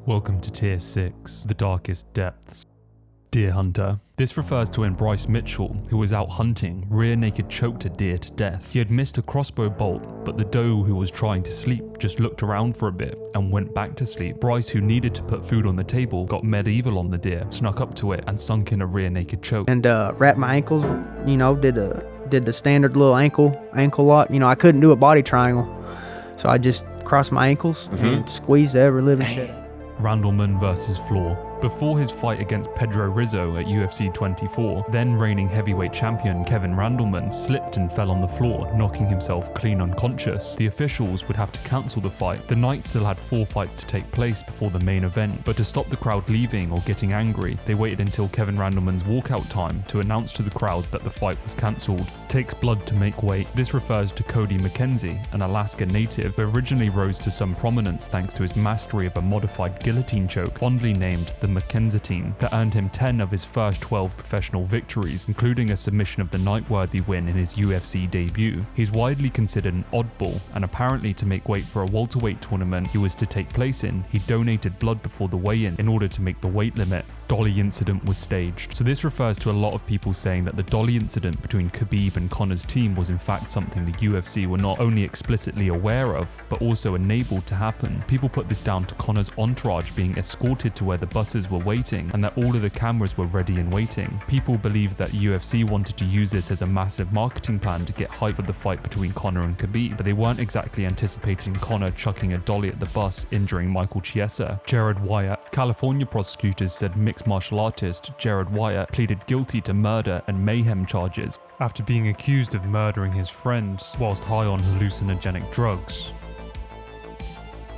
A: Welcome to Tier 6, The Darkest Depths. Deer hunter. This refers to when Bryce Mitchell, who was out hunting, rear naked choked a deer to death. He had missed a crossbow bolt, but the doe who was trying to sleep just looked around for a bit and went back to sleep. Bryce, who needed to put food on the table, got medieval on the deer, snuck up to it and sunk in a rear naked choke.
J: And wrapped my ankles, you know, did the standard little ankle lock. You know, I couldn't do a body triangle, so I just crossed my ankles and squeezed every living shit.
A: Randleman versus Floor. Before his fight against Pedro Rizzo at UFC 24, then reigning heavyweight champion Kevin Randleman slipped and fell on the floor, knocking himself clean unconscious. The officials would have to cancel the fight. The night still had 4 fights to take place before the main event, but to stop the crowd leaving or getting angry, they waited until Kevin Randleman's walkout time to announce to the crowd that the fight was cancelled. Takes blood to make weight. This refers to Cody McKenzie, an Alaska native who originally rose to some prominence thanks to his mastery of a modified guillotine choke, fondly named the McKenzatine, that earned him 10 of his first 12 professional victories, including a submission of the night-worthy win in his UFC debut. He's widely considered an oddball, and apparently to make weight for a welterweight tournament he was to take place in, he donated blood before the weigh-in in order to make the weight limit. Dolly incident was staged. So this refers to a lot of people saying that the Dolly incident between Khabib and Conor's team was in fact something the UFC were not only explicitly aware of, but also enabled to happen. People put this down to Conor's entourage being escorted to where the buses were waiting and that all of the cameras were ready and waiting. People believe that UFC wanted to use this as a massive marketing plan to get hype for the fight between Conor and Khabib, but they weren't exactly anticipating Conor chucking a dolly at the bus, injuring Michael Chiesa. Jared Wyatt. California prosecutors said mixed martial artist Jared Wyatt pleaded guilty to murder and mayhem charges after being accused of murdering his friend whilst high on hallucinogenic drugs.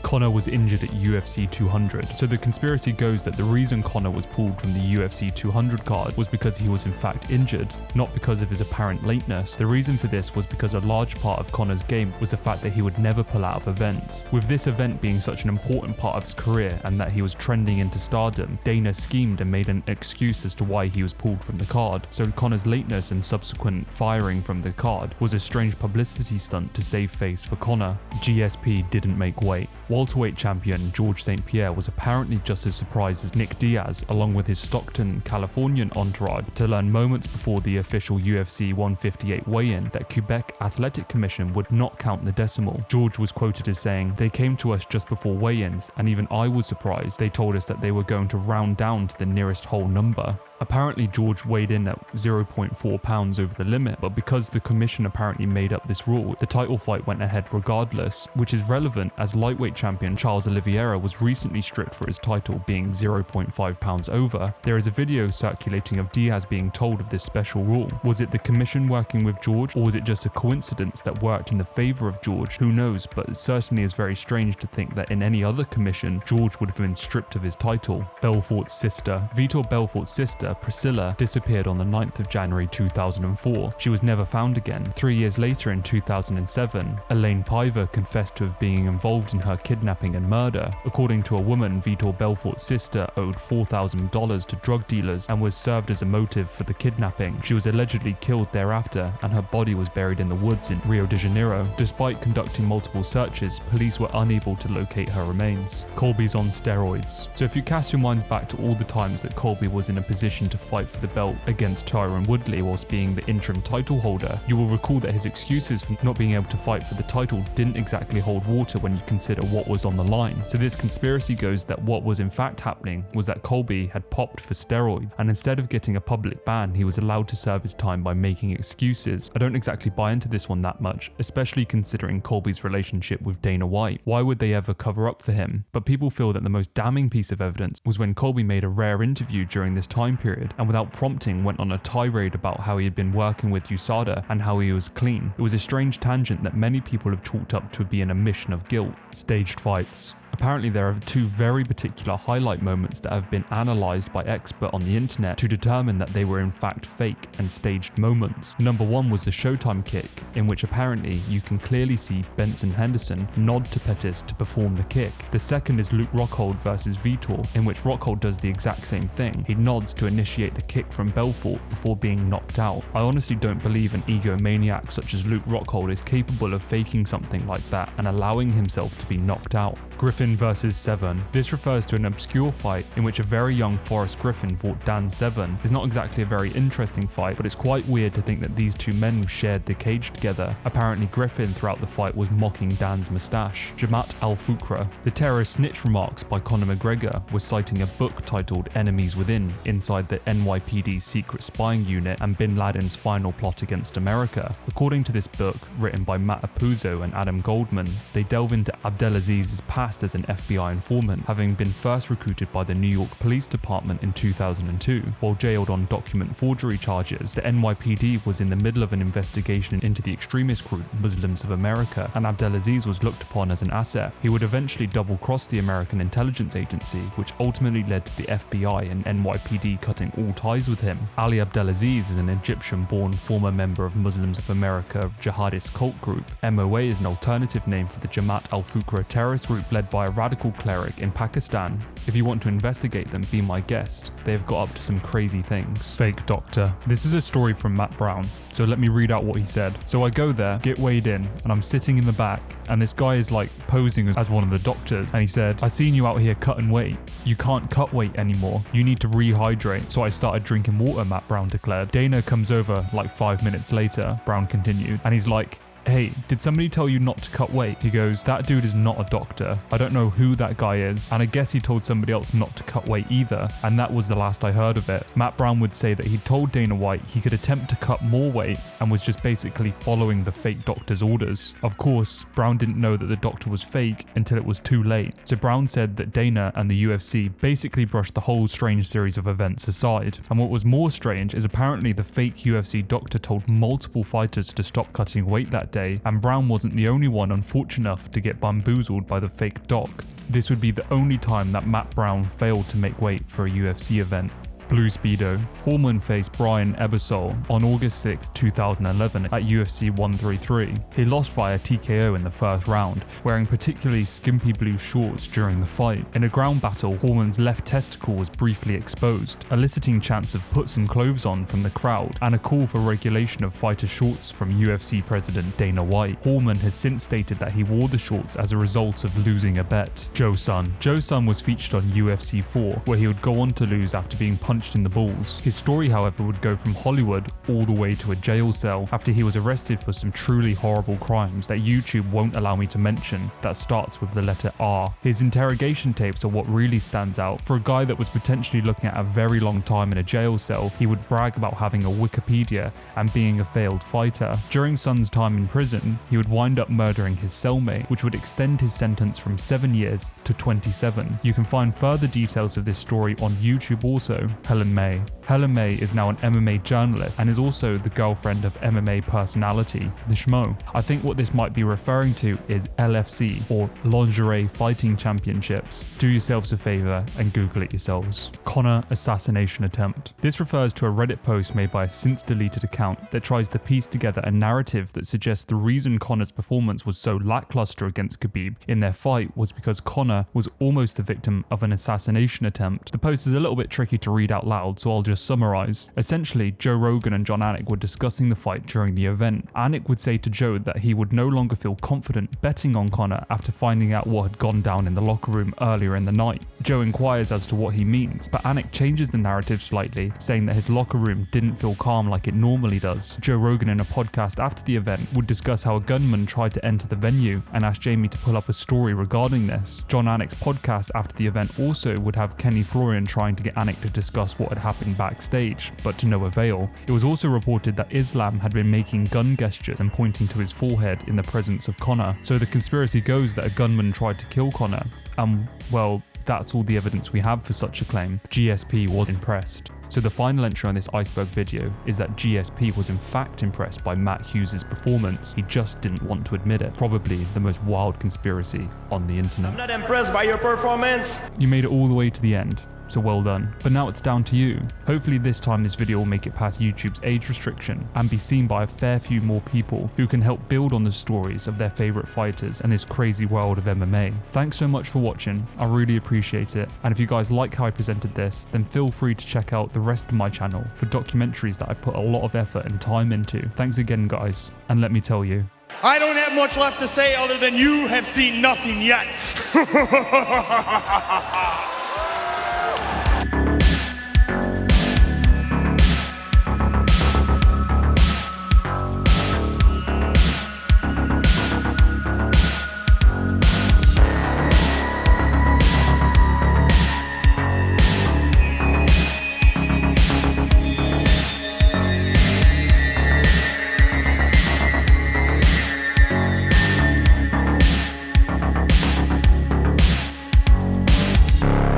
A: Conor was injured at UFC 200. So the conspiracy goes that the reason Conor was pulled from the UFC 200 card was because he was in fact injured, not because of his apparent lateness. The reason for this was because a large part of Conor's game was the fact that he would never pull out of events. With this event being such an important part of his career and that he was trending into stardom, Dana schemed and made an excuse as to why he was pulled from the card. So Conor's lateness and subsequent firing from the card was a strange publicity stunt to save face for Conor. GSP didn't make weight. Welterweight champion George St. Pierre was apparently just as surprised as Nick Diaz, along with his Stockton, Californian entourage, to learn moments before the official UFC 158 weigh-in that Quebec Athletic Commission would not count the decimal. George was quoted as saying, "They came to us just before weigh-ins, and even I was surprised. They told us that they were going to round down to the nearest whole number." Apparently George weighed in at 0.4 pounds over the limit, but because the commission apparently made up this rule, the title fight went ahead regardless, which is relevant as lightweight champion Charles Oliveira was recently stripped for his title being 0.5 pounds over. There is a video circulating of Diaz being told of this special rule. Was it the commission working with George, or was it just a coincidence that worked in the favour of George? Who knows, but it certainly is very strange to think that in any other commission, George would have been stripped of his title. Belfort's sister. Vitor Belfort's sister, Priscilla, disappeared on the 9th of January 2004. She was never found again. 3 years later in 2007, Elaine Piver confessed to have been involved in her kidnapping and murder. According to a woman, Vitor Belfort's sister owed $4,000 to drug dealers and was served as a motive for the kidnapping. She was allegedly killed thereafter, and her body was buried in the woods in Rio de Janeiro. Despite conducting multiple searches, police were unable to locate her remains. Colby's on steroids. So if you cast your minds back to all the times that Colby was in a position to fight for the belt against Tyron Woodley whilst being the interim title holder, you will recall that his excuses for not being able to fight for the title didn't exactly hold water when you consider what what was on the line. So this conspiracy goes that what was in fact happening was that Colby had popped for steroids, and instead of getting a public ban, he was allowed to serve his time by making excuses. I don't exactly buy into this one that much, especially considering Colby's relationship with Dana White. Why would they ever cover up for him? But people feel that the most damning piece of evidence was when Colby made a rare interview during this time period, and without prompting went on a tirade about how he had been working with USADA and how he was clean. It was a strange tangent that many people have chalked up to be an admission of guilt. Staged fights. Apparently there are two very particular highlight moments that have been analysed by experts on the internet to determine that they were in fact fake and staged moments. Number one was the Showtime kick, in which apparently you can clearly see Benson Henderson nod to Pettis to perform the kick. The second is Luke Rockhold versus Vitor, in which Rockhold does the exact same thing. He nods to initiate the kick from Belfort before being knocked out. I honestly don't believe an egomaniac such as Luke Rockhold is capable of faking something like that and allowing himself to be knocked out. Griffin versus Severn. This refers to an obscure fight in which a very young Forrest Griffin fought Dan Severn. It's not exactly a very interesting fight, but it's quite weird to think that these two men shared the cage together. Apparently Griffin throughout the fight was mocking Dan's moustache. Jamaat Al-Fukra. The terrorist snitch remarks by Conor McGregor was citing a book titled Enemies Within inside the NYPD's secret spying unit and Bin Laden's final plot against America. According to this book, written by Matt Apuzzo and Adam Goldman, they delve into Abdelaziz's past as an FBI informant, having been first recruited by the New York Police Department in 2002. While jailed on document forgery charges, the NYPD was in the middle of an investigation into the extremist group Muslims of America, and Abdelaziz was looked upon as an asset. He would eventually double-cross the American intelligence agency, which ultimately led to the FBI and NYPD cutting all ties with him. Ali Abdelaziz is an Egyptian-born former member of Muslims of America jihadist cult group. MOA is an alternative name for the Jamaat al-Fukra terrorist group led by a radical cleric in Pakistan. If you want to investigate them, be my guest. They have got up to some crazy things. Fake doctor. This is a story from Matt Brown, so let me read out what he said. So I go there, get weighed in, and I'm sitting in the back, and this guy is like posing as one of the doctors, and he said, "I seen you out here cutting weight. You can't cut weight anymore. You need to rehydrate." So I started drinking water, Matt Brown declared. Dana comes over like 5 minutes later, Brown continued, and he's like, "Hey, did somebody tell you not to cut weight?" He goes, "That dude is not a doctor. I don't know who that guy is." And I guess he told somebody else not to cut weight either, and that was the last I heard of it. Matt Brown would say that he told Dana White he could attempt to cut more weight and was just basically following the fake doctor's orders. Of course, Brown didn't know that the doctor was fake until it was too late. So Brown said that Dana and the UFC basically brushed the whole strange series of events aside. And what was more strange is apparently the fake UFC doctor told multiple fighters to stop cutting weight that day, and Brown wasn't the only one unfortunate enough to get bamboozled by the fake doc. This would be the only time that Matt Brown failed to make weight for a UFC event. Blue Speedo. Horman faced Brian Ebersol on August 6, 2011 at UFC 133. He lost via TKO in the first round, wearing particularly skimpy blue shorts during the fight. In a ground battle, Horman's left testicle was briefly exposed, eliciting chants of "put some clothes on" from the crowd and a call for regulation of fighter shorts from UFC President Dana White. Horman has since stated that he wore the shorts as a result of losing a bet. Joe Son. Joe Son was featured on UFC 4, where he would go on to lose after being punched in the balls. His story, however, would go from Hollywood all the way to a jail cell after he was arrested for some truly horrible crimes that YouTube won't allow me to mention that starts with the letter R. His interrogation tapes are what really stands out. For a guy that was potentially looking at a very long time in a jail cell, he would brag about having a Wikipedia and being a failed fighter. During Son's time in prison, he would wind up murdering his cellmate, which would extend his sentence from 7 years to 27. You can find further details of this story on YouTube also. Helen May. Helen May is now an MMA journalist and is also the girlfriend of MMA personality, the Schmo. I think what this might be referring to is LFC, or Lingerie Fighting Championships. Do yourselves a favor and Google it yourselves. Conor assassination attempt. This refers to a Reddit post made by a since deleted account that tries to piece together a narrative that suggests the reason Conor's performance was so lackluster against Khabib in their fight was because Conor was almost the victim of an assassination attempt. The post is a little bit tricky to read out loud, so I'll just summarize. Essentially, Joe Rogan and Jon Anik were discussing the fight during the event. Anik would say to Joe that he would no longer feel confident betting on Conor after finding out what had gone down in the locker room earlier in the night. Joe inquires as to what he means, but Anik changes the narrative slightly, saying that his locker room didn't feel calm like it normally does. Joe Rogan in a podcast after the event would discuss how a gunman tried to enter the venue and asked Jamie to pull up a story regarding this. Jon Anik's podcast after the event also would have Kenny Florian trying to get Anik to discuss what had happened backstage, but to no avail. It was also reported that Islam had been making gun gestures and pointing to his forehead in the presence of Conor. So the conspiracy goes that a gunman tried to kill Conor, and well, that's all the evidence we have for such a claim. GSP was impressed. So the final entry on this Iceberg video is that GSP was in fact impressed by Matt Hughes' performance, he just didn't want to admit it. Probably the most wild conspiracy on the internet.
F: I'm not impressed by your performance.
A: You made it all the way to the end, so well done. But now it's down to you. Hopefully this time this video will make it past YouTube's age restriction and be seen by a fair few more people who can help build on the stories of their favourite fighters and this crazy world of MMA. Thanks so much for watching, I really appreciate it, and if you guys like how I presented this, then feel free to check out the rest of my channel for documentaries that I put a lot of effort and time into. Thanks again guys, and let me tell you,
B: I don't have much left to say other than you have seen nothing yet.